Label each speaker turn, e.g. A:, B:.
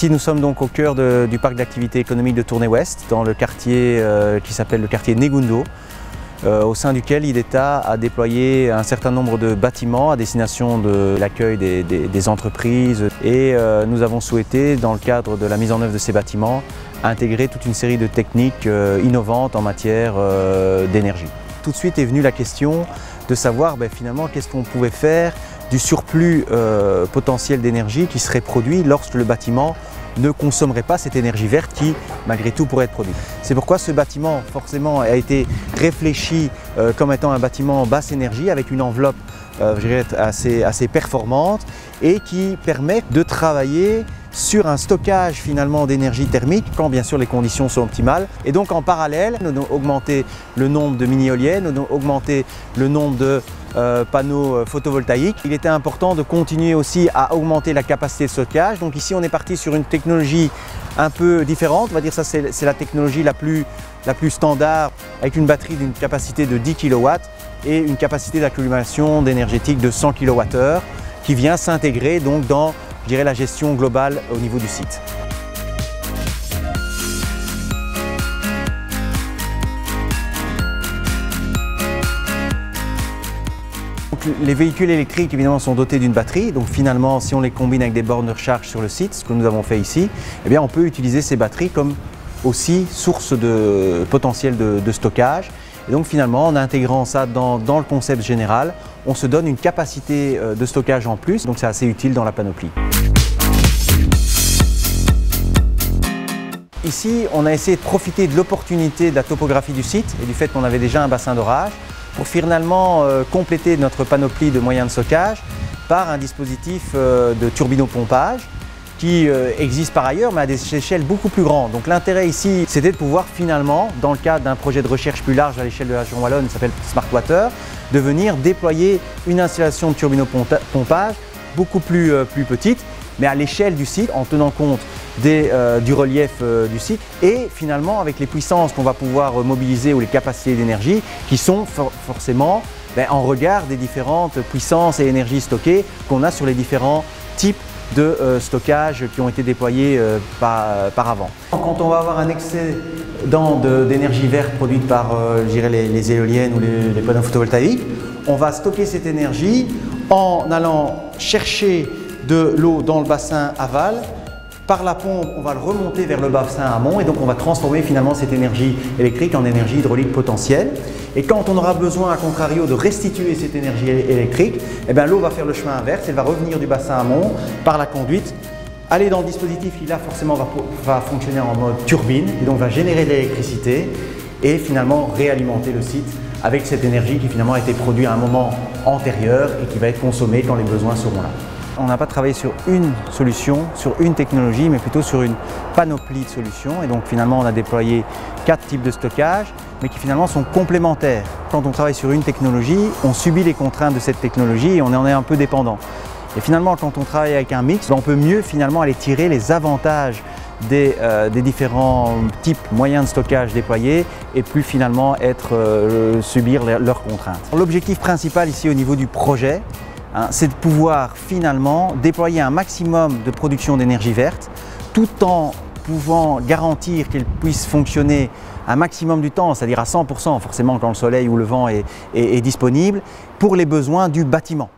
A: Ici, nous sommes donc au cœur du parc d'activités économiques de Tournai-Ouest, dans le quartier qui s'appelle le quartier Negundo, au sein duquel IDETA a déployé un certain nombre de bâtiments à destination de l'accueil des entreprises. Et nous avons souhaité, dans le cadre de la mise en œuvre de ces bâtiments, intégrer toute une série de techniques innovantes en matière d'énergie. Tout de suite est venue la question de savoir finalement qu'est-ce qu'on pouvait faire du surplus potentiel d'énergie qui serait produit lorsque le bâtiment ne consommerait pas cette énergie verte qui, malgré tout, pourrait être produite. C'est pourquoi ce bâtiment, forcément, a été réfléchi comme étant un bâtiment basse énergie avec une enveloppe je dirais, assez performante et qui permet de travailler sur un stockage finalement d'énergie thermique quand bien sûr les conditions sont optimales. Et donc en parallèle, nous avons augmenté le nombre de mini-éoliennes, nous avons augmenté le nombre de panneaux photovoltaïques. Il était important de continuer aussi à augmenter la capacité de stockage. Donc ici on est parti sur une technologie un peu différente, on va dire ça c'est la technologie la plus standard, avec une batterie d'une capacité de 10 kW et une capacité d'accumulation d'énergétique de 100 kWh qui vient s'intégrer donc dans, je dirais, la gestion globale au niveau du site. Les véhicules électriques évidemment sont dotés d'une batterie, donc finalement si on les combine avec des bornes de recharge sur le site, ce que nous avons fait ici, eh bien on peut utiliser ces batteries comme aussi source de potentiel de stockage. Et donc finalement en intégrant ça dans le concept général, on se donne une capacité de stockage en plus, donc c'est assez utile dans la panoplie. Ici on a essayé de profiter de l'opportunité de la topographie du site et du fait qu'on avait déjà un bassin d'orage pour finalement compléter notre panoplie de moyens de stockage par un dispositif de turbinopompage qui existe par ailleurs mais à des échelles beaucoup plus grandes. Donc l'intérêt ici c'était de pouvoir finalement, dans le cadre d'un projet de recherche plus large à l'échelle de la région wallonne qui s'appelle Smart Water, de venir déployer une installation de turbinopompage beaucoup plus petite mais à l'échelle du site en tenant compte du relief du site et finalement avec les puissances qu'on va pouvoir mobiliser ou les capacités d'énergie qui sont forcément en regard des différentes puissances et énergies stockées qu'on a sur les différents types de stockage qui ont été déployés par avant. Quand on va avoir un excédent d'énergie verte produite par je dirais les éoliennes ou les panneaux photovoltaïques, on va stocker cette énergie en allant chercher de l'eau dans le bassin aval. Par la pompe, on va le remonter vers le bassin amont et donc on va transformer finalement cette énergie électrique en énergie hydraulique potentielle. Et quand on aura besoin, à contrario, de restituer cette énergie électrique, l'eau va faire le chemin inverse, elle va revenir du bassin amont par la conduite, aller dans le dispositif qui là forcément va fonctionner en mode turbine et donc va générer de l'électricité et finalement réalimenter le site avec cette énergie qui finalement a été produite à un moment antérieur et qui va être consommée quand les besoins seront là. On n'a pas travaillé sur une solution, sur une technologie, mais plutôt sur une panoplie de solutions. Et donc finalement, on a déployé 4 types de stockage, mais qui finalement sont complémentaires. Quand on travaille sur une technologie, on subit les contraintes de cette technologie et on en est un peu dépendant. Et finalement, quand on travaille avec un mix, on peut mieux finalement aller tirer les avantages des différents types moyens de stockage déployés et plus finalement subir leurs contraintes. L'objectif principal ici au niveau du projet, c'est de pouvoir finalement déployer un maximum de production d'énergie verte tout en pouvant garantir qu'elle puisse fonctionner un maximum du temps, c'est-à-dire à 100% forcément quand le soleil ou le vent est disponible, pour les besoins du bâtiment.